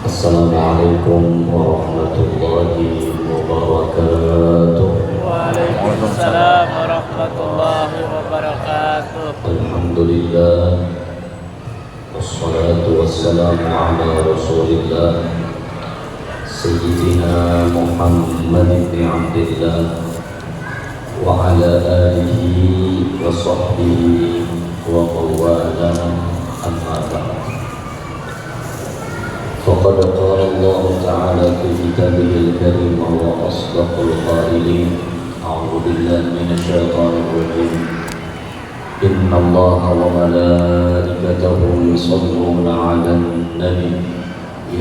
Assalamualaikum warahmatullahi wabarakatuh. Waalaikumsalam warahmatullahi wabarakatuh. Alhamdulillah, wassalatu wassalamu ala rasulillah Sayyidina Muhammad ibn Abdillah wa ala alihi wa sahbihi wa mawala, amma ba'd. فقد قال الله تعالى في كتابه الكريم وهو أصدق القائلين: أعوذ بالله من الشيطان الرجيم إن الله وملائكته يصلون على النبي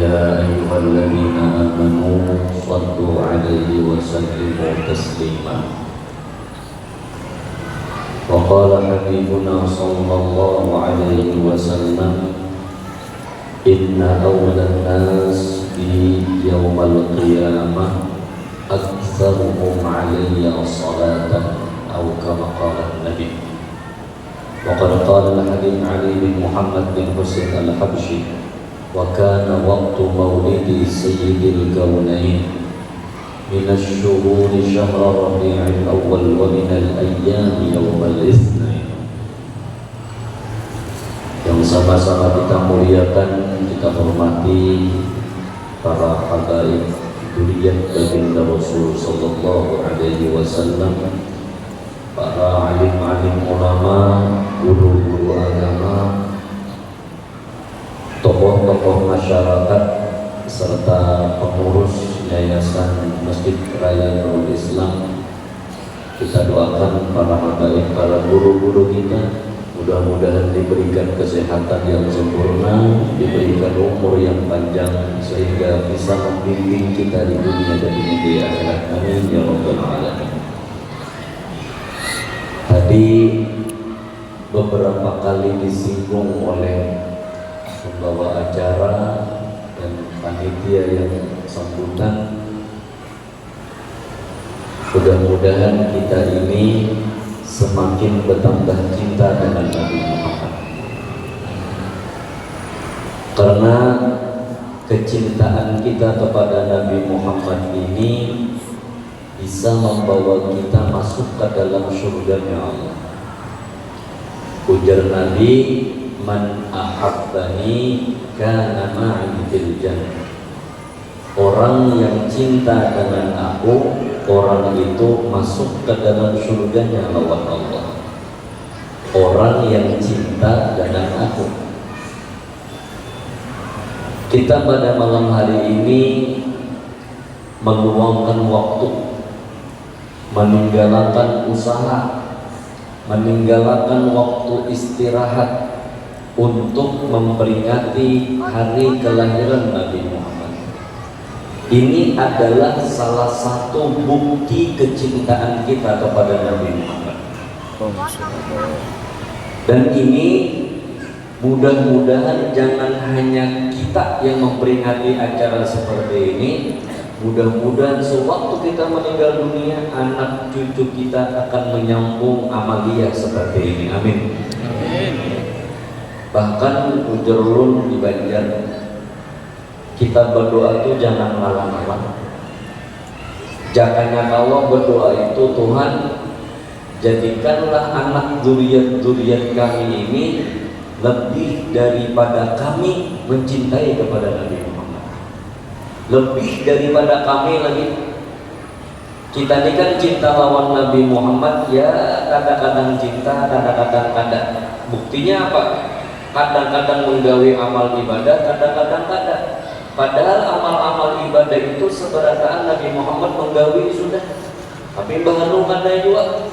يا أيها الذين آمنوا صلوا عليه وسلموا تسليما. وقال حبيبنا صلى الله عليه وسلم: إن أول الناس بي يوم القيامة أكثرهم علي صلاة أو كما قال النبي. وقد قال الحبيب علي بن محمد بن حسين الحبشي: وكان وقت مولد سيد الكونين من الشهور شهر ربيع الأول ومن الأيام يوم الاثنين. Yang sama-sama kita muliakan, kita hormati para hadirin dzurriyyat baginda Rasul sallallahu alaihi wasallam, para alim-alim ulama, guru-guru agama, tokoh-tokoh masyarakat serta pengurus Yayasan Masjid Raya Nurul Islam. Kita doakan para hadirin, para guru-guru kita, mudah-mudahan diberikan kesehatan yang sempurna, diberikan umur yang panjang sehingga bisa membimbing kita di dunia dan di akhirat. Amin ya rabbal alamin. Tadi beberapa kali disinggung oleh pembawa acara dan panitia yang sambutan. Mudah-mudahan kita ini semakin bertambah cinta dengan Nabi Muhammad, karena kecintaan kita kepada Nabi Muhammad ini bisa membawa kita masuk ke dalam surganya Allah. Ujar Nabi, man ahabbani kana ma'i fil jannah. Orang yang cinta dengan aku, orang itu masuk ke dalam surganya Allah. Orang yang cinta dengan aku. Kita pada malam hari ini meluangkan waktu, meninggalkan usaha, meninggalkan waktu istirahat untuk memperingati hari kelahiran Nabi Muhammad. Ini adalah salah satu bukti kecintaan kita kepada Nabi Muhammad. Dan ini mudah-mudahan jangan hanya kita yang memperingati acara seperti ini. Mudah-mudahan sewaktu kita meninggal dunia, anak cucu kita akan menyambung amaliyah seperti ini. Amin. Bahkan ujarulun di Banjar, kita berdoa itu jangan malam-malam. Jangan kalau berdoa itu, Tuhan jadikanlah anak dzurriyyat kami ini lebih daripada kami mencintai kepada Nabi Muhammad. Lebih daripada kami lagi. Kita ini kan cinta lawan Nabi Muhammad, ya kadang-kadang cinta, kadang-kadang kada. Buktinya apa? Kadang-kadang menggawe amal ibadah, kadang-kadang kada. Padahal amal-amal ibadah itu seberataan Nabi Muhammad menggawi sudah. Tapi bahanu kada juga.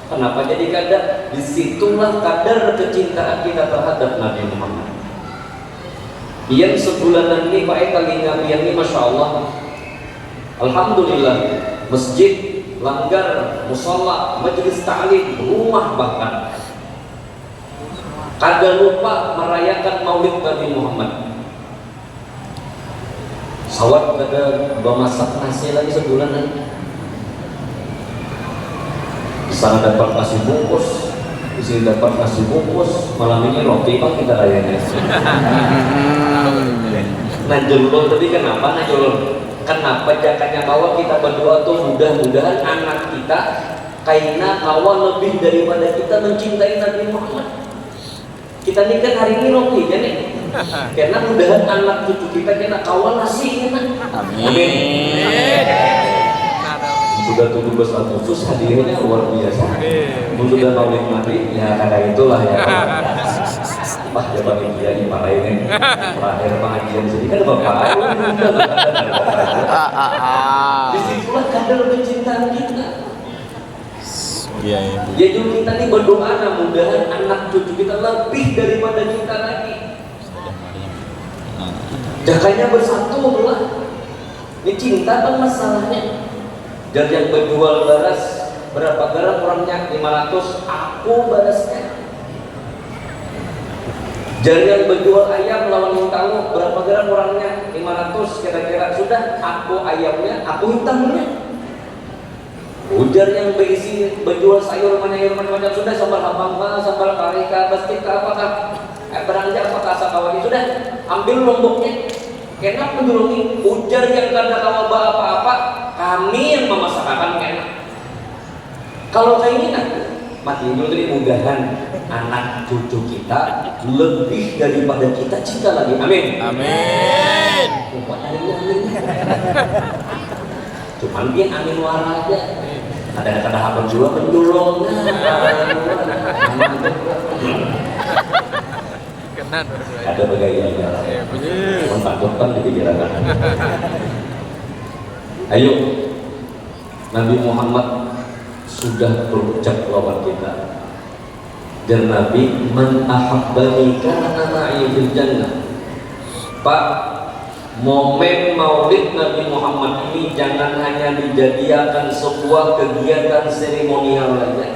Kenapa jadi kada? Disitulah kadar kecintaan kita terhadap Nabi Muhammad. Yang sebulanan ini Pak kali ini Masya Allah, Alhamdulillah, masjid, langgar, musola, majelis ta'lim, rumah bahkan kada lupa merayakan maulid Nabi Muhammad. Sawat kada bemasak nasi lagi sebulan lagi. Sana dapat nasi bungkus, di sini dapat nasi bungkus, malam ini roti kan kita rayakan. Najulun tadi kenapa najulun? Kenapa jakanya kawan kita berdoa tuh mudah-mudahan anak kita kaina kawan lebih daripada kita mencintai Nabi Muhammad. Kita ini kan hari ini roki kan nih. Karena mudahan anak cucu kita kena kawan nasi kan. Amin. Sudah 17 Agustus hadirnya luar biasa. Sudah maulid Nabi ya karena itulah ya. Wah, ya bagi dia ini para ini terakhir pengajian sini kan bapak. Disitulah kadar kecintaan kita. Iya. Jadi kita nih berdoa mudah-mudahan anak cucu kita lebih daripada kita lagi. Jakanya bersatu lah. Ini cinta kan masalahnya. Dan yang berjual beras berapa garam orangnya 500, aku barasnya. Jadi yang berjual ayam lawan hintamu berapa garam orangnya 500 kira-kira sudah aku ayamnya, aku hitamnya. Ujar yang berisi berjual sayur macam sudah sambal hambang, sambal karika, bastik apakah beranja apakah sakawani sudah ambil lomboknya. Enak menjulungi ujar yang kada kawa apa-apa kami yang memasakkan enak. Kalau kayak gini kan mati dulu tadi mudahan anak cucu kita lebih daripada kita cinta lagi. Amin. Amin. Cuman dia amin wara aja. Ada apa juga menjulung. Ada begaya mentakutkan di pikiran. Ayo, Nabi Muhammad sudah berucap lawan kita. Dan Nabi man ahabbani kana ma'i fil jannah. Pak, momen maulid Nabi Muhammad ini jangan hanya dijadikan sebuah kegiatan seremonial saja.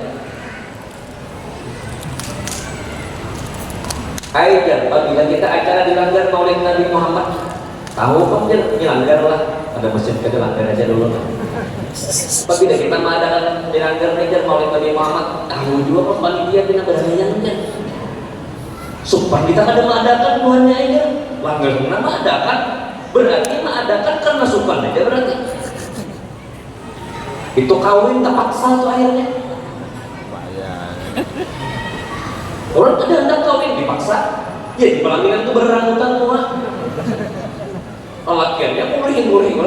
Aja, apabila kita acara dilanggar maulid Nabi Muhammad, tahu kan dia dilanggar lah. Ada masjid kita langgar aja dulu. Apabila kita mengadakan dilanggar aja maulid Nabi Muhammad, tahu juga kan panitia kita beraninya kan. Supaya kita ada mengadakan Tuhannya aja, langgar nama adakan, berarti mengadakan karena supan aja berarti. Itu kawin terpaksa tuh akhirnya. Orang ada hendak kawin dipaksa, ya di pelaminan itu berangkutan semua. Latihannya murih,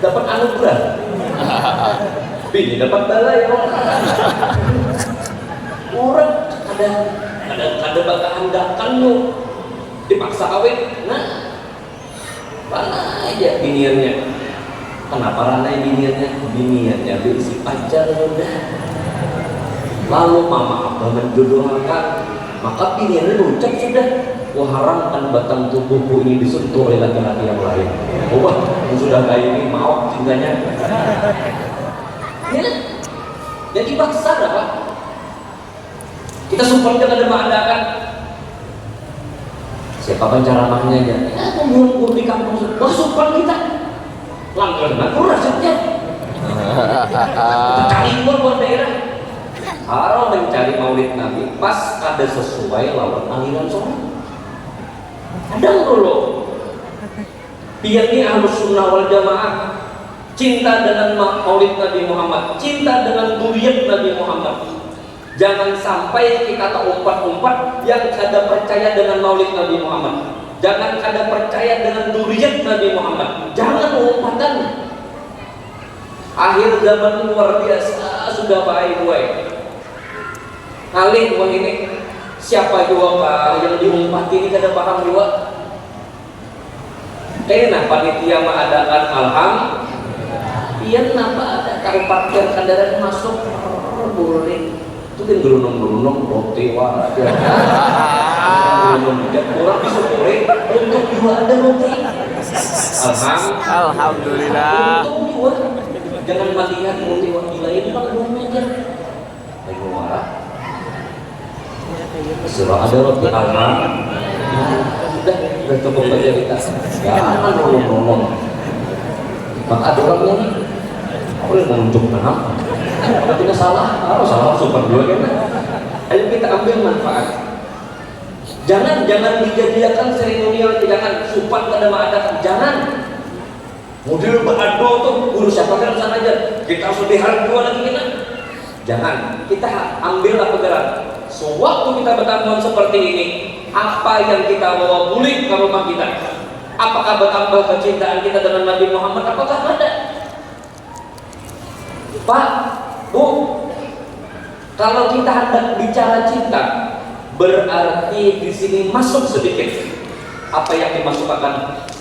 dapat anugerah. Bini dapat balai orang ada bakal handakan lu dipaksa kawin. Nah, mana aja biniannya? Kenapa ranai biniannya? Biniannya berisi pacar udah. Lalu mama abah menjodohkan, maka biniannya ucap sudah, wah haramkan batang tubuhku ini disentuh oleh laki-laki yang lain. Wah, sudah kayak ini mau cintanya. Ya, jadi paksa apa? Kita support kita ada mengadakan. Siapa penceramahnya aja? Ya, kumpul di kampung, wah support kita. Langgar aku rasanya. Cari luar daerah. Kalau mencari maulid Nabi pas ada sesuai lawan aliran sholat. Ada dulu. Biar ini Ahlus Sunnah wal Jamaah cinta dengan maulid Nabi Muhammad, cinta dengan dzurriyyat Nabi Muhammad. Jangan sampai kita tak umpat-umpat yang kada percaya dengan maulid Nabi Muhammad. Jangan kada percaya dengan dzurriyyat Nabi Muhammad. Jangan umpatan. Akhir zaman luar biasa sudah baik. Kali gua ini siapa juga pak yang diumpat ini kada paham juga. Kayaknya panitia mengadakan iya kenapa ada kau parkir kendaraan masuk boleh itu kan gerunung roti wah ada kurang bisa boleh untuk juga ada roti. Alhamdulillah. Untuk juga jangan melihat roti wati lain pak belum aja lagi marah. Surah ada roti udah cukup aja kita jangan ngomong maka ada orangnya nih boleh menunjuk kenapa kalau tidak salah super dua kan ayo kita ambil manfaat Jangan dijadikan seremonial, jangan supan kada mengadakan, jangan. Model berado tuh guru siapa kan sana aja. Kita harus lebih harap dua lagi kita. Jangan, kita ambillah pegeran. Sewaktu kita bertamuan seperti ini, apa yang kita bawa bulik ke rumah kita? Apakah bertambah kecintaan kita dengan Nabi Muhammad? Apakah ada? Pak, Bu, kalau kita hendak bicara cinta, berarti di sini masuk sedikit apa yang dimasukkan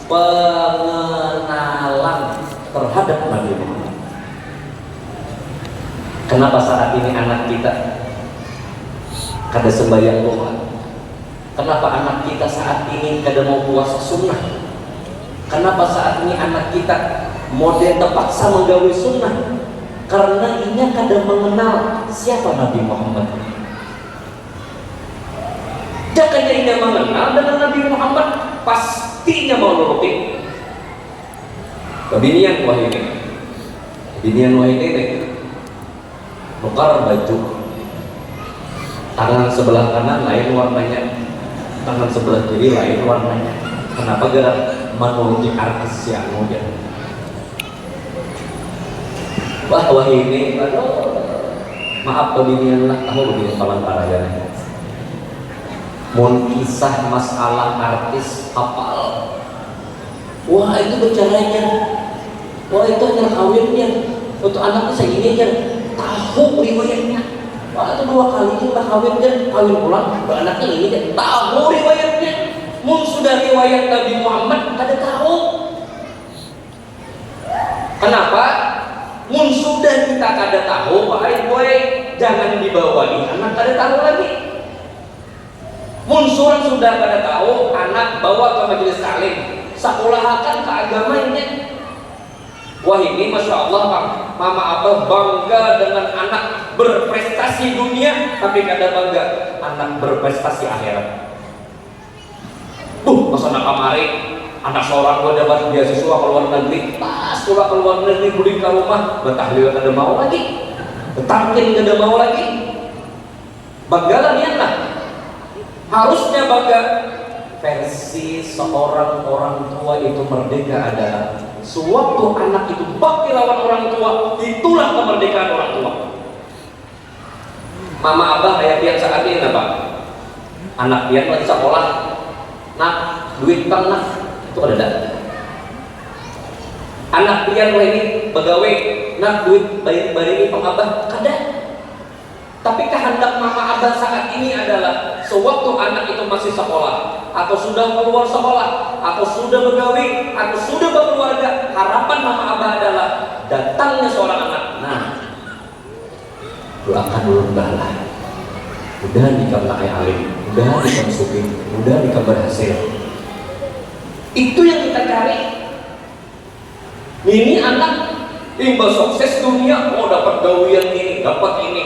pengenalan terhadap Nabi Muhammad. Kenapa saat ini anak kita kada sembahyang duha? Kenapa anak kita saat ini kada mau puasa sunnah? Kenapa saat ini anak kita model terpaksa menggawe sunnah? Karena inya kada mengenal siapa Nabi Muhammad. Jangan inya mengenal dengan Nabi Muhammad, pastinya mau nuruti. Kebinian wah ini nukar baju, tangan sebelah kanan lain warnanya, tangan sebelah kiri lain warnanya. Kenapa gerak menuju artis yang muda? Wah ini, aduh, maaf kebinian lah, tahu begini kawan parayannya. Mun kisah masalah artis hafal. Wah itu bicaranya, wah itu hanya kawinnya, untuk anaknya segini aja, tahu riwayatnya. Wah itu 2 kali kita kawin pulang, anaknya ini aja, tahu riwayatnya. Mun sudah riwayat Nabi Muhammad, kada tahu. Kenapa? Mun sudah kita kada tahu, boy, jangan dibawai anak kada tahu lagi. Mun surang sudah kada tahu, anak bawa ke majelis taklim, sekolahakan ke agamanya. Wah ini masya Allah, mama abah bangga dengan anak berprestasi dunia, tapi kada bangga anak berprestasi akhirat. Masa nak kamari anak seorang gua dapat beasiswa ke luar negeri, pas pulang ke luar negeri beli ke rumah, betahlil kada mau lagi, betamkin kada mau lagi. Banggalah niat lah. Harusnya bangga. Versi seorang orang tua itu merdeka adalah sewaktu anak itu bakti lawan orang tua, itulah kemerdekaan orang tua. Mama abah ayah pian saat ini apa? Anak pian lagi sekolah, nak duit kang nak itu ada. Anak pian ini pegawai, nak duit bayar ini pang abah kada. Tapi kehendak mama abah saat ini adalah sewaktu anak itu masih sekolah, atau sudah keluar sekolah, atau sudah bergawe, atau sudah berkeluarga, harapan mama abah adalah datangnya seorang anak. Nah, doakan dulu lah. Udah nikah pakai alim, udah nikah suki, udah nikah berhasil. Itu yang kita cari. Ini anak imbas sukses dunia, mau dapat gawian ini, dapat ini.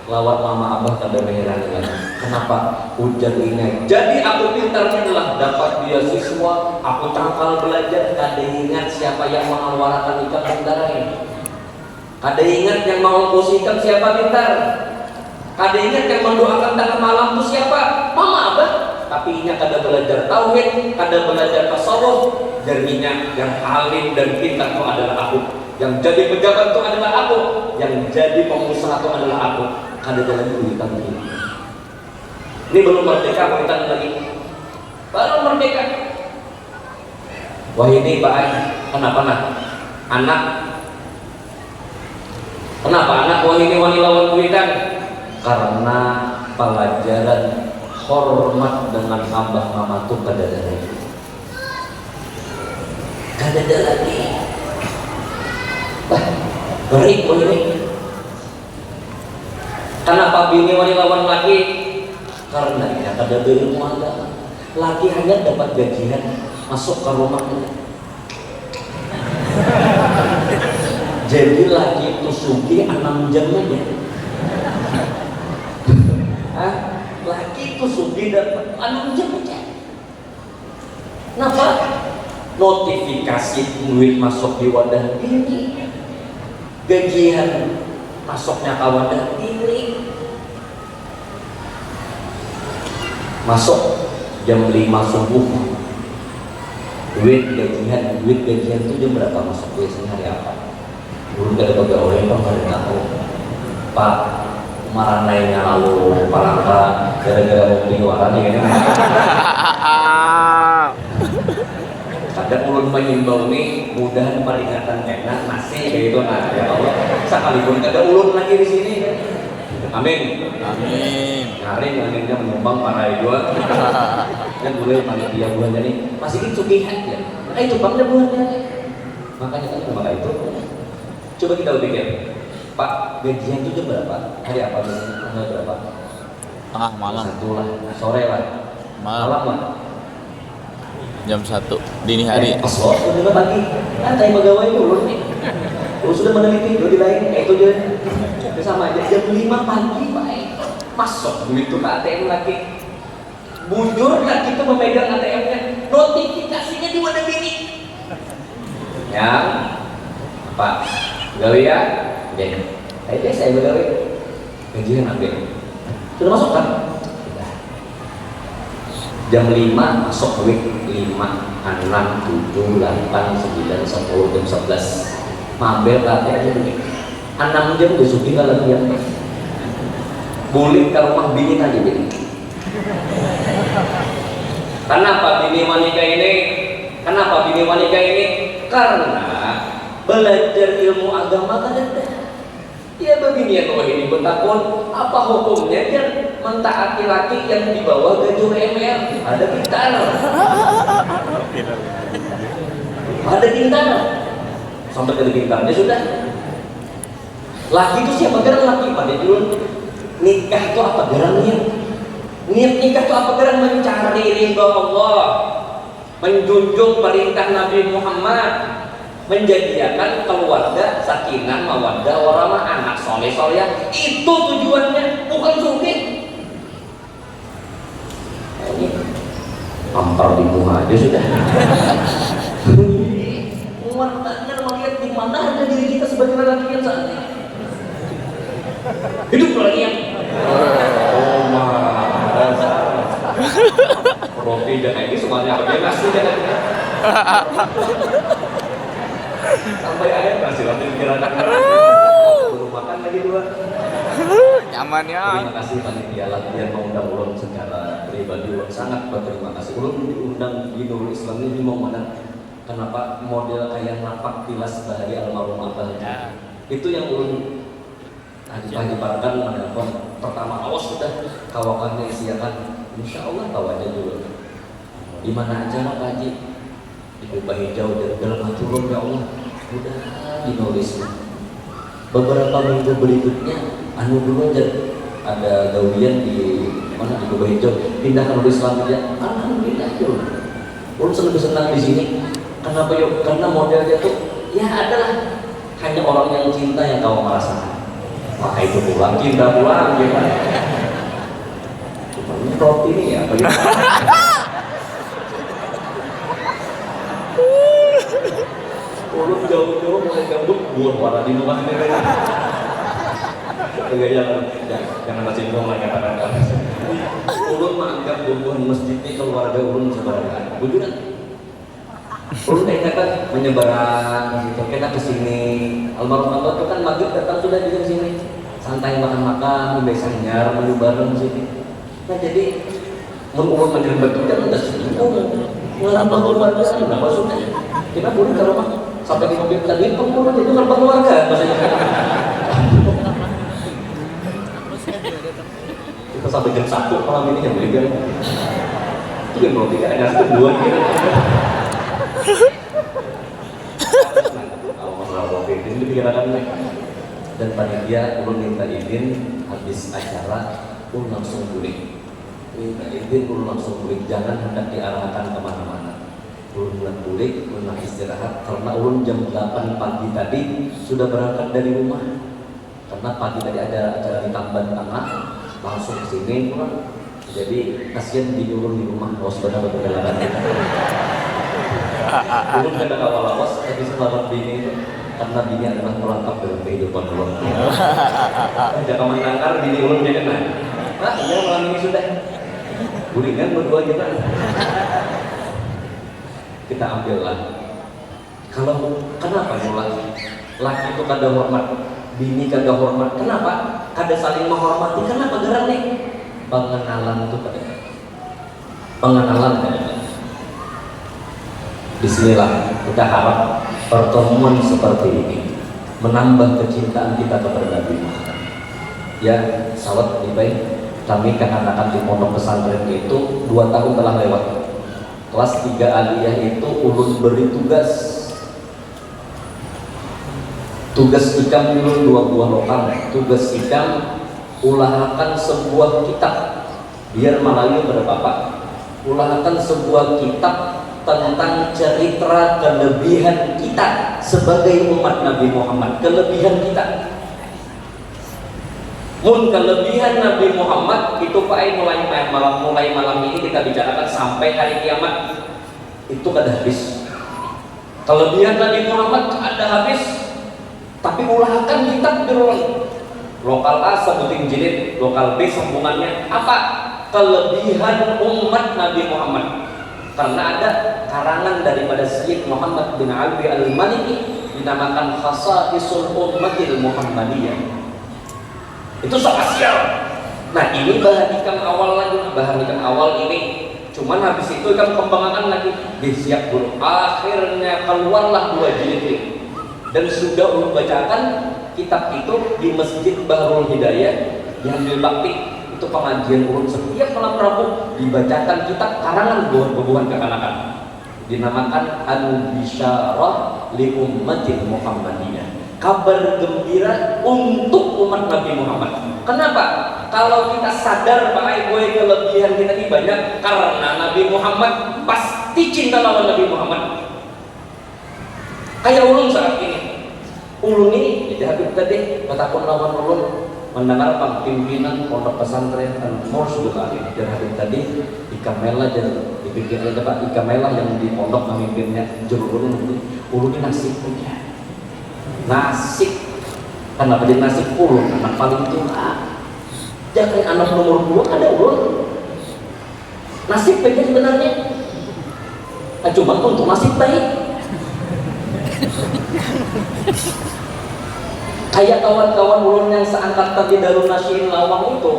Lawat mama abah kada heran lagi. Kenapa? Hujan ini. Jadi aku pintarnya adalah dapat beasiswa, aku tangkal belajar, kada ingat siapa yang mengeluarkan ikan pintar ini. Kada ingat yang mengomposikan siapa pintar. Kada ingat yang mendoakan tengah malam itu siapa? Mama abah. Tapi inya kada belajar tauhid, kada belajar tasawuf. Jadinya yang alim dan pintar itu adalah aku. Yang jadi pejabat itu adalah aku. Yang jadi pengusaha itu adalah aku. Kada jalan duitan ini. Ini belum merdeka, duitan lagi. Baru merdeka. Wah ini Pak, kenapa nak? Anak. Kenapa anak wah ini wani lawan duitan? Karena pelajaran hormat dengan abah mama itu kada ada lagi. Kada ada lagi. Ngeri wah ini. Kenapa bini wani lawan laki? Karena ya kada berilmu agama. Laki hanya dapat gajian masuk ke rumahnya. Jadi laki itu sugi 6 jam aja. Laki itu sugi dapat 6 jam aja. Kenapa? Notifikasi duit masuk di wadah ini, gajian masuknya ke wadah ini, masuk jam 5 subuh duit gajian itu jam berapa masuk biasanya hari apa? Belum ada pegawai Pak, nggak tahu Pak, kemarin lainnya lalu palangka gara-gara mau beli waran ya kan. Kadang ulun mengimbau nih mudahan peringatan enak masih kayak gitu, nah ya Allah sekalipun ada ulun lagi di sini kan. Amin. Amin. Ngaringnya menyumbang para dua kan boleh panitia bulannya nih masih sugihan ya. Itu bangnya bulannya. Makanya kan maka itu coba kita pikir, Pak, gajian itu jam berapa? Hari apa biasanya? Tanggal berapa? Tengah malam. Satu lah, sore lah, malam lah. Jam 1 dini hari. Pas juga pagi, tanya pegawai dulu nih. Lu sudah meneliti, lu di lain, itu dia. Sama aja, jam 5 pagi, Pak. Masuk duit ke ATM lagi. Bujur lah kita memegang ATM-nya. Notifikasinya di mana bini? Ya, Pak, gawe ya? Oke. Ayo saya begawe. Gajian ambil. Sudah masuk kan? Jam 5 masuk duit 5, 6, 7, 8, 9, 10, jam 11 mabel kakek aja duit 6 jam udah suki kalau dia boleh ke rumah bini aja bini. Kenapa bini wanita ini? Karena belajar ilmu agama kan ada. Ya begini ya kalau ini bertakun apa hukumnya dia mentaati laki yang di bawah gaji UMR? Ada kintar sampai ke kintarnya sudah. Laki itu siapa geran laki pada dulu nikah itu apa gerannya? Niat nikah itu apa geran? Mencari ridho Allah, menjunjung perintah Nabi Muhammad, menjadikan keluarga sakinah mawaddah warahmah, anak soleh soleh, itu tujuannya, bukan suki. Ini tampar di muka aja sudah. Mantannya melihat di mana harga diri kita sebagai lelaki yang saat ini. Hidup lagi yang. Oh mah. Roti dan ini semuanya pakai nasi dan sampai akhir masih nanti pikiran belum makan lagi dua. Nyaman ya. Terima kasih panitia latihan mengundang ulun secara pribadi, ulun sangat berterima kasih. Ulun diundang di Nurul Islam ini mau mana? Kenapa model kayak napak tilas bahari almarhum abah ya. Itu yang ulun pagi-pagikan menelpon pertama awas sudah kawakannya isiakan. Insya Allah tahu aja dulu. Di mana acara Pak Haji? Di Kubah Hijau dalam hati ulun ya Allah. Udah dinulis. Beberapa minggu berikutnya anu dulu aja ada gawian di mana di Kubah Hijau pindah ke Nurul Islam aja. Alhamdulillah dulu. Ulun lebih senang di sini. Kenapa yuk? Karena modelnya tuh ya adalah hanya orang yang cinta yang tahu merasakan. Maka itu pulang cinta pulang gimana? Ini roti ini ya bagaimana? Ulun jauh-jauh mulai gabung buah warna di rumah ini. Jangan masih bingung lagi kata-kata. Ulun menganggap buah masjid ini keluarga ulun sebenarnya. Bujuran. Ulun kata menyebarang gitu. Kita kesini. Almarhum abah itu kan maghrib datang sudah di sini. Santai makan-makan, biasanya menyebarang di sini. Nah jadi menurut majelis batu kan udah cukup ngelambah keluarga kenapa sudah kita boleh ke rumah sampai di mobil tadi pun itu ngelambah keluarga maksudnya kita sampai jam 1 malam ini yang beli itu kan berarti kan ada kedua gitu kalau masalah kopi ini dipikirkan dan panitia ulun minta izin habis acara ulun langsung balik. Minta izin ulun langsung balik, jangan hendak diarahkan kemana-mana. Ulun balik, ulun istirahat karena ulun jam 8 pagi tadi sudah berangkat dari rumah. Karena pagi tadi ada acara di Tamban Tengah, langsung ke sini pulang. Jadi kasihan di ulun di rumah, awas benar berjalanan. Ulun kada awal-awas tapi selamat bini itu karena bini adalah pelengkap dalam kehidupan ulun. Jangan menangkar bini ulun jadi nah iya malam ini sudah Guringan berdua kita. Kita ambillah. Kalau kenapa mulai laki itu kada hormat, bini kada hormat, kenapa? Kada saling menghormati, kenapa gerak nih? Pengenalan itu kada. Pengenalan kada. Bismillah, kita harap pertemuan seperti ini menambah kecintaan kita kepada Nabi Muhammad. Ya, sahabat lebih baik. Kami katakan di pondok pesantren itu 2 tahun telah lewat. Kelas 3 aliyah itu ulun beri tugas ikam ulun 2 buah lokal. Tugas ikam ulangakan sebuah kitab biar Melayu pada bapak. Ulangakan sebuah kitab tentang cerita kelebihan kita sebagai umat Nabi Muhammad. Kelebihan kita. Mun kelebihan Nabi Muhammad itu Pak mulai malam ini kita bicarakan sampai hari kiamat itu kada habis. Kelebihan Nabi Muhammad ada habis, tapi ulahkan kitab berulang. Lokal A sebutin jilid, lokal B sambungannya apa? Kelebihan umat Nabi Muhammad. Karena ada karangan daripada Syekh Muhammad bin Ali Al-Maliki dinamakan Khasa'isul Ummatil Muhammadiyah. Itu spasial. Nah ini bahan ikan awal lagi, bahan ikan awal ini. Cuman habis itu ikan kembangan lagi. Siap dulu. Akhirnya keluarlah 2 jilid ini. Dan sudah ulun bacakan kitab itu di Masjid Bahrul Hidayah yang di Bakti. Itu pengajian ulun setiap malam Rabu dibacakan kitab karangan buah-buahan kekanakan. Dinamakan Al-Bisyarah li Ummatil Muhammadiyah. Kabar gembira untuk umat Nabi Muhammad. Kenapa? Kalau kita sadar Pak Boy kelebihan kita ini banyak karena Nabi Muhammad pasti cinta lawan Nabi Muhammad. Kayak ulun saat ini. Ulun ini jadi Habib tadi batakun lawan ulun mendengar pimpinan pondok pesantren An-Nur sudah ada dan Habib tadi Ikamela dan dipikir ada Pak Ikamela yang di pondok memimpinnya jurulun ulun ini nasib punya. Nasib kenapa jadi nasib ulun anak paling tua jangan anak nomor 2 ada ulun nasib baik sebenarnya cuma untuk nasib baik kayak kawan-kawan ulun yang seangkatan di Darun Nasyid Lawang itu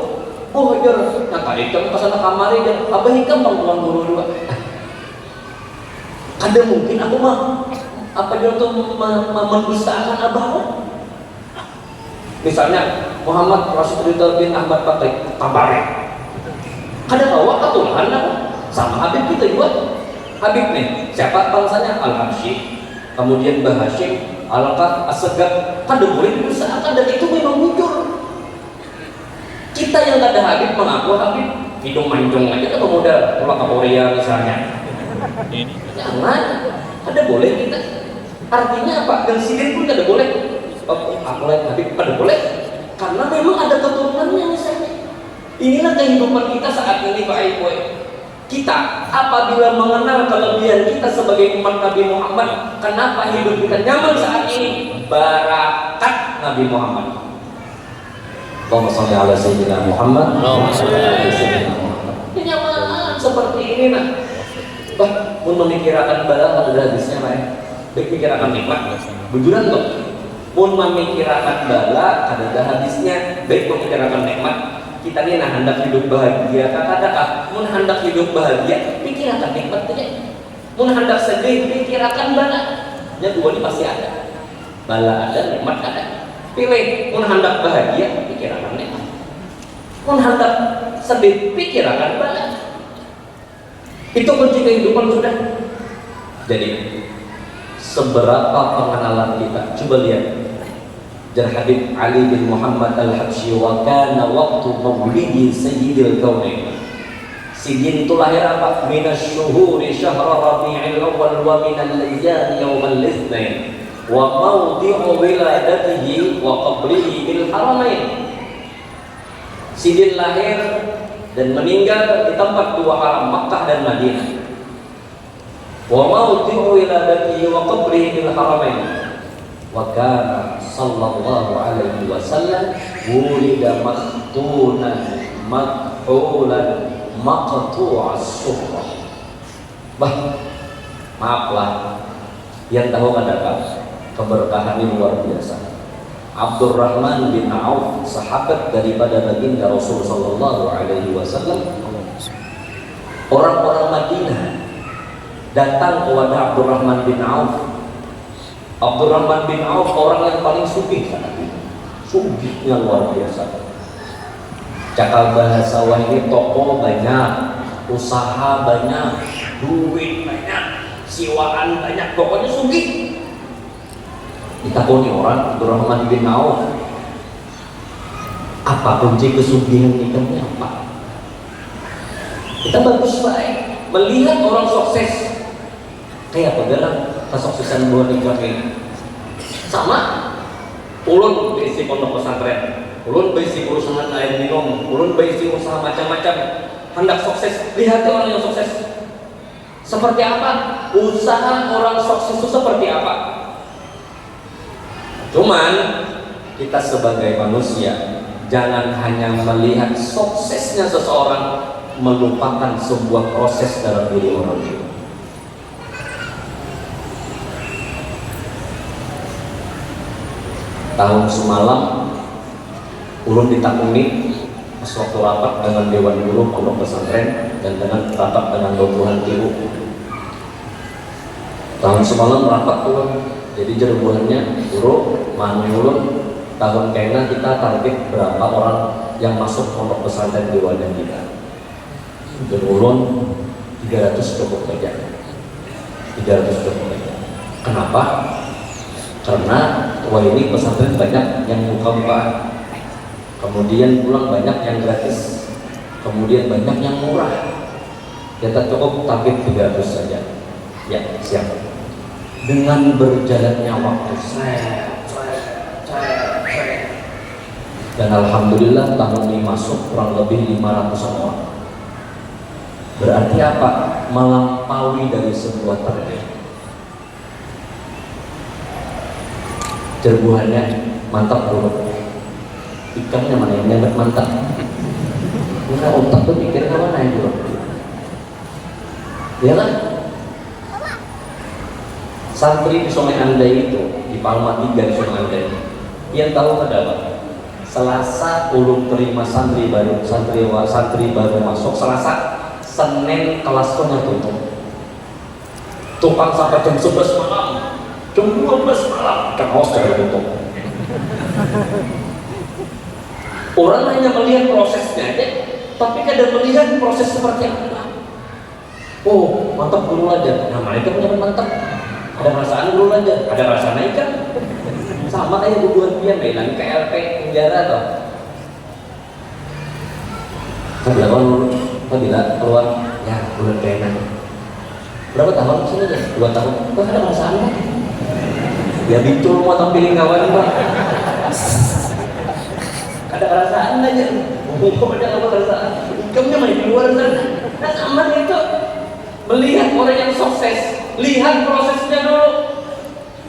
jor kata ikam kesana kamari dan abah ikam bang guru 2 kada mungkin aku mah apa dia untuk mendustakan abahmu? Misalnya Muhammad Rasulullah bin Ahmad Patrick Tabarek. Kada bawa keturunan apa? Sama Habib kita juga. Habib nih, siapa bangsanya? Al-Habsyi, kemudian Bahashim, Al-Qaf, As-Segaf. Kada boleh didustakan dan itu memang jujur. Kita yang kada Habib mengaku Habib, hidung mancung aja kan modal pulang ke Korea misalnya. Ini jangan, kada boleh kita. Artinya apa? Dan sidin pun kada boleh. Aku lihat Habib kada boleh. Karena memang ada keturunannya misalnya. Inilah kehidupan kita saat ini Pak Ibu. Kita apabila mengenal kelebihan kita sebagai umat Nabi Muhammad, kenapa hidup kita nyaman saat ini? Barakat Nabi Muhammad. Allahumma shalli ala sayyidina Muhammad. Allahumma shalli ala sayyidina Muhammad. Kenyaman seperti ini nah. Bah, pun memikirkan bala ada hadisnya Pak. Pikirakan nikmat, bujuran tuh. Pun memikirkan bala, ada hadisnya. Baik memikirkan nikmat. Kita ini nah hendak hidup bahagia. Kata-kata, mun hendak hidup bahagia, pikirkan nikmat aja. Mun hendak sedih, pikirkan bala. Ya 2 ini pasti ada. Bala ada, nikmat ada. Pilih, mun hendak bahagia, pikirkan nikmat. Mun hendak sedih, pikirkan bala. Itu kunci kehidupan sudah. Jadi seberapa pengenalan kita coba lihat jar Habib Ali bin Muhammad Al-Habsyi wa kana waqtu maulidi sayyidil kaunain. Sidin itu lahir apa? Minasyuhuri syahra rabi'il awal wa minal layali yawmal itsnain wa mawdi'u wiladatihi wa qabrihi bil haramain. Sidin lahir dan meninggal di tempat 2 haram Makkah dan Madinah. Wa mawdi'u wiladatihi wa qabrihi bil haramain. Wa kana sallallahu alaihi wasallam wulida maktunan makhulan maqtu'as sufrah. Maaflah, yang tahu katakan keberkahan ini luar biasa. Abdurrahman bin Auf, sahabat daripada baginda Rasul sallallahu alaihi wasallam, orang-orang Madinah datang kepada Abdurrahman bin Auf. Abdurrahman bin Auf orang yang paling sugih saat itu, sugihnya luar biasa. Cakal bahasa ini, toko banyak, usaha banyak, duit banyak, siwaan banyak, pokoknya sugih. Ditakoni orang Abdurrahman bin Auf, apa kunci kesugihan kita ini apa? Kita bagus baik melihat orang sukses, kayak apa dalam kesuksesan buah nikah ini. Sama ulun berisi pondok pesantren, ulun berisi perusahaan air minum, ulun berisi usaha macam-macam, hendak sukses. Lihat orang yang sukses seperti apa, usaha orang sukses itu seperti apa. Cuman kita sebagai manusia jangan hanya melihat suksesnya seseorang, melupakan sebuah proses dalam diri orang itu. Tahun semalam ulun ditakuni pas waktu rapat dengan Dewan Guru Pondok Pesantren dan dengan rapat dengan Dobuhan Tiru. Tahun semalam rapat ulun, jadi jerbuhannya guru manu ulun tahun kena kita target berapa orang yang masuk pondok pesantren di wadah kita. Dan ulun 300 cukup saja. 300 cukup saja. Kenapa? Karena wah ini pesantren banyak yang buka-bukaan, kemudian pulang banyak yang gratis, kemudian banyak yang murah. Kita cukup target 300 saja. Ya, siap. Dengan berjalannya waktu, dan alhamdulillah tahun ini masuk kurang lebih 500 orang. Berarti apa? Melampaui dari sebuah target. Jerbuhannya mantap dulu. Ikannya mana yang nembet mantap? Karena otak tuh mikir kemana ya bro? Ya kan? Santri di Sungai Andai itu, di Palma 3 di Sungai Andai, yang tahu ada apa? Selasa ulun terima santri baru masuk. Selasa, Senin kelasnya tutup. Tukang sampai jam 11 malam, jam 12 malam, kaos sudah tutup. Orang hanya melihat prosesnya aja, tapi kadang melihat proses seperti apa. Oh, mantap guru aja. Nah, mereka punya mantap. Ada perasaan dulu aja, ada perasaan naik kan? Sama kayak hubungan pian, bilang KLP penjara atau? Bila keluar, ya bulan kena. Berapa tahun sini aja? 2 tahun. Kok ada perasaan kan? Ya bitul mau tampilin kawan pak. Ada perasaan aja. Kok ada perasaan? Kamu main di luar sana. Nah aman itu. Melihat orang yang sukses, lihat prosesnya dulu.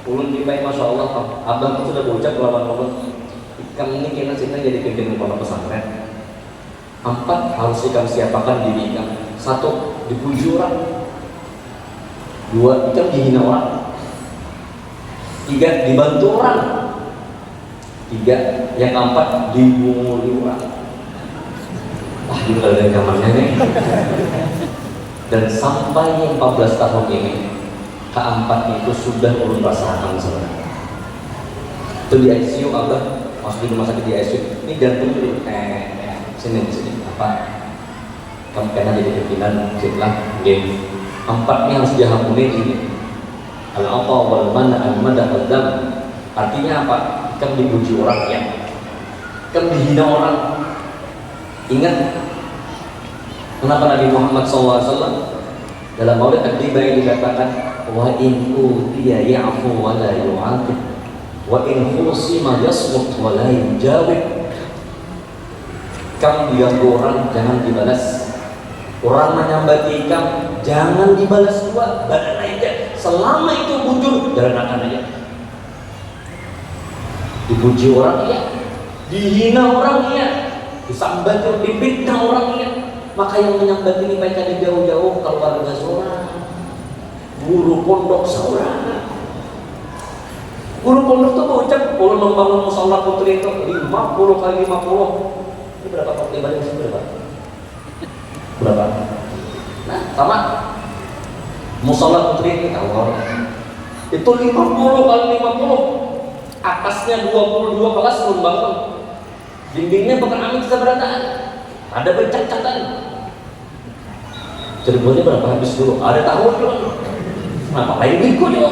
Ulun dibaik, masya Allah, abang itu sudah berucap lawan ulun. Ikan ini kena sini jadi pimpinan pondok pesantren. 4 harus ikan siapakan diri ikan. 1 dipuji orang, 2 ikan dihina orang, 3 dibantu orang, 3 yang 4 dibunguli orang. Wah juga dari kamarnya nih. Dan sampai 14 tahun ini keempat itu sudah ulun rasakan sebenarnya. Itu di ICU abah masuk di rumah sakit di ICU. Ini jantung dulu. Sini apa? Kamu kena jadi pimpinan setelah game. 4 ini harus dihampuni ini. Al-aqa wal mana al-mada wal-dam. Artinya apa? Kamu dipuji orang ya. Kamu dihina orang. Ingat kenapa Nabi Muhammad SAW dalam maulid Ad-Dibai dikatakan wa in utiya ya'fu wa la yu'aqib wa in khusima yasmut wa la yujawib. Kamu diganggu orang jangan dibalas, orang menyambati kamu jangan dibalas juga, badan aja selama itu bujur jalan akan aja. Dipuji orang iya, dihina orang iya, disambat dipitnah orang iya, Maka yang menyambat ini mereka di jauh-jauh keluarga seorang, guru pondok seorang. Guru pondok tuh berucap kalau membangun musola putri itu 50 kali 50. Ini berapa kali ibadah di sini berapa? Berapa? Nah, sama musola putri ini tahu itu 50 kali 50. Atasnya 22 kelas membangun. Dindingnya bukan amin keberatan. Ada bencatan. Cirebonnya berapa habis dulu? Ada tahun dulu. Kenapa lain minggu dulu?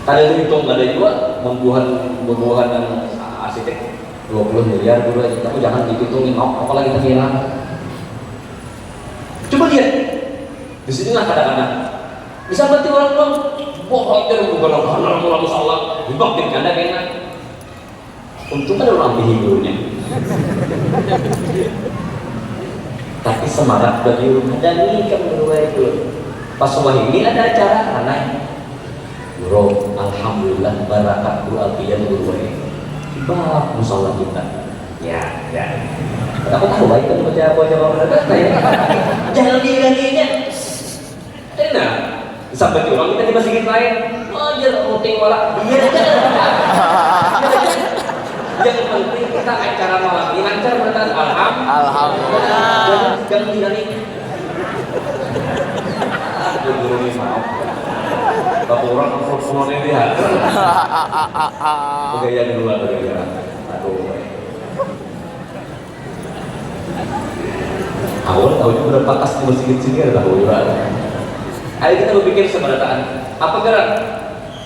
Ada hitung, ada juga pembuahan yang arsitek 20 miliar dulu aja. Tapi jangan dihitungin, apalagi kita hilang. Coba lihat, di sini lah kadang-kadang bisa berarti orang bilang, wah hajar bukan orang salah, dibaktin kanda kena. Untung ada orang hidupnya. Tapi semarak bagi rumah dan ini kan berdua itu. Pas semua ini ada acara karena bro, alhamdulillah barakatul alfian berdua ini. Tiba musola kita. Ya. Aku tahu baik kan baca berkata ya. Jangan digantinya. Enak. Sampai orang kita di masjid lain. Ajar penting wala biar aja. Yang penting kita acara malam ini lancar berkata alhamdulillah. Jangan digantinya. Guru ini maaf. Bapak orang semuanya lihat. Gaya kedua gaya. Aduh. Awal tahu juga berapa kas di masjid sini ada tahu juga. Ayo kita berpikir seberataan. Apa gerak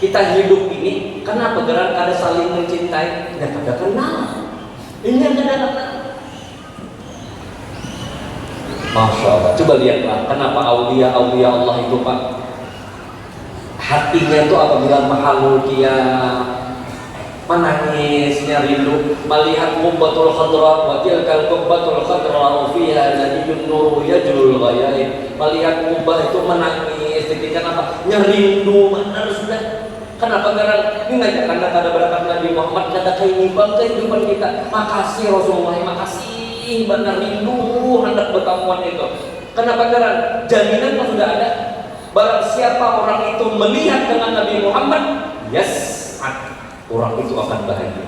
kita hidup ini? Kenapa gerak ada saling mencintai? Tidak ada kenal. Ini yang ada kenal. Masya Allah. Coba lihatlah kenapa aulia Allah itu Pak. Hatinya itu apabila mahalul kia menangisnya rindu melihat kubbatul khadra wa tilkal kubbatul khadra fiha nabiyyun nuru yajrul ghayaib. Melihat kubbah itu menangis ketika apa? Nyerindu mana sudah. Kenapa karena ini ngajak karena ada berakat Nabi Muhammad kata kehidupan kita. Makasih Rasulullah, makasih benar rindu hendak bertemuan itu. Kenapa karena jaminan kan sudah ada. Barang siapa orang itu melihat dengan Nabi Muhammad, yes, orang itu akan bahagia.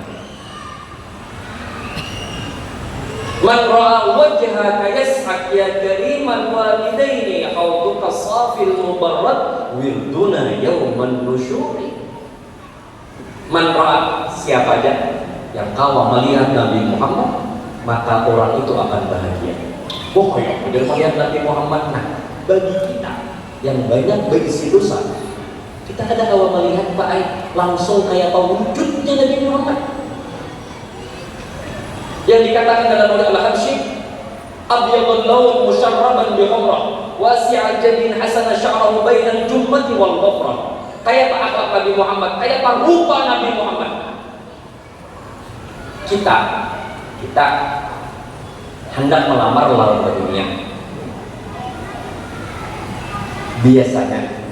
Man ra'a wajhaka yas'ak ya kariman walidaini hauduka safil mubarrad wirduna yawman nusyuri. Man ra'a, siapa aja yang kau melihat Nabi Muhammad, maka orang itu akan bahagia. Pokoknya jangan melihat Nabi Muhammad. Nah, bagi kita yang banyak berisi dosa, kita ada kalau melihat Pak Ai langsung kayak apa wujudnya Nabi Muhammad yang dikatakan dalam oleh Al-Habsyi abyadul lawn musyarraban bi humrah wasi'a jadin hasana sya'rahu bainal jummati wal ghafrah. Kayak apa akhlak Nabi Muhammad, kayak apa rupa Nabi Muhammad. Kita hendak melamar lawan dunia. Biasanya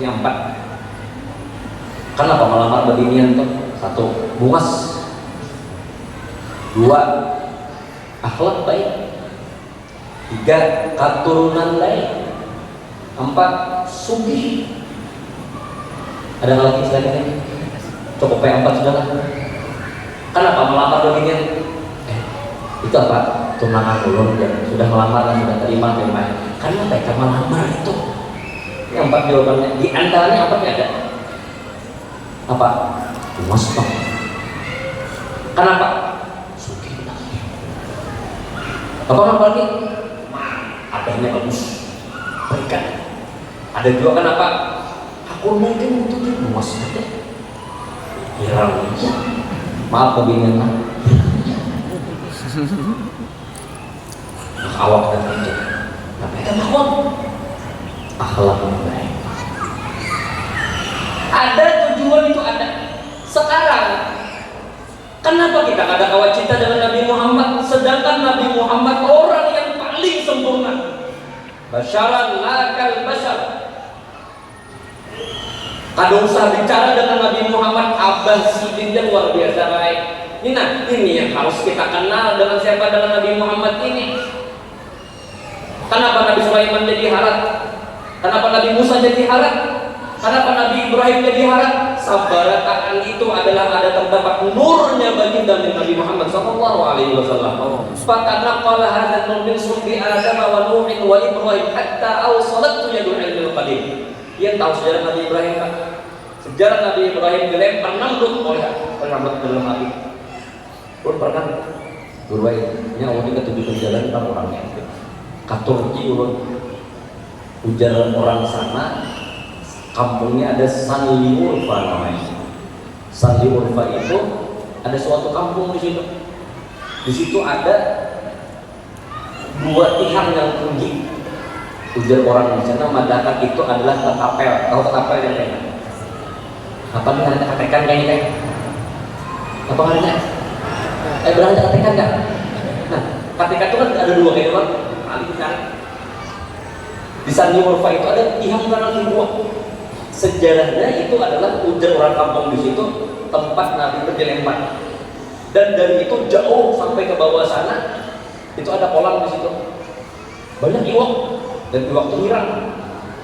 yang 4. Kenapa melamar beginian tuh? 1. Bungas. 2. Akhlak baik. 3. Keturunan baik. 4. Sugih. Ada lagi selain ini? Cukup P4 sudah lah. Kenapa melamar beginian? Itu apa? Tunangan ulun yang sudah melamar dan sudah terima. Karena mereka melamar itu. Yang 4 jawabannya, di antaranya apa ada? Apa? Puas Pak. Kenapa? Sugih. Apa lagi? Adanya bagus. Berikan. Ada juga kenapa? Aku mungkin untuk puas saja. Hirang aja. Maaf kebingungan Pak. Awak dan kerja. Tapi kita mahal. Akhlak yang baik. Ada tujuan itu ada. Sekarang kenapa kita ada kawat cinta dengan Nabi Muhammad, sedangkan Nabi Muhammad orang yang paling sempurna. Basyaran lakal basyar. Kada usah bicara dengan Nabi Muhammad, Abah Sidin yang luar biasa baik. Ini yang harus kita kenal dengan siapa, dengan Nabi Muhammad ini. Kenapa Nabi Sulaiman jadi harat? Kenapa Nabi Musa jadi harat? Kenapa Nabi Ibrahim jadi harat? Sabarataan itu adalah ada terdapat nurnya baginda Nabi Muhammad sallallahu alaihi wasallam. Fatanaqala hadzal nur min sulbi Adam wa Nuh wa Ibrahim hatta awsalat yadul ilmil qadim. Yang tahu sejarah Nabi Ibrahim Pak? Sejarah Nabi Ibrahim dilempar Namrud oleh Namrud dalam api. Pernah Durwai-nya awalnya ketujuh jalan orangnya. Katurki ulun ujar orang sana, kampungnya ada Sanli Urfa namanya. Sanli Urfa itu ada suatu kampung di situ. Di situ ada dua tiang yang tinggi. Ujar orang di sana, Madaka itu adalah ketapel. Tahu ketapel yang kayak apa nih, ada ketekan kayaknya kayak apa namanya? Berani ketekan nggak? Nah, ketekan itu kan ada dua kayak apa? Di Sanli Urfa itu ada tiang yang dua. Sejarahnya itu adalah ujar orang kampung di situ tempat Nabi berjelempar. Dan dari itu jauh sampai ke bawah sana itu ada kolam di situ. Banyak iwak dan iwak itu hirang.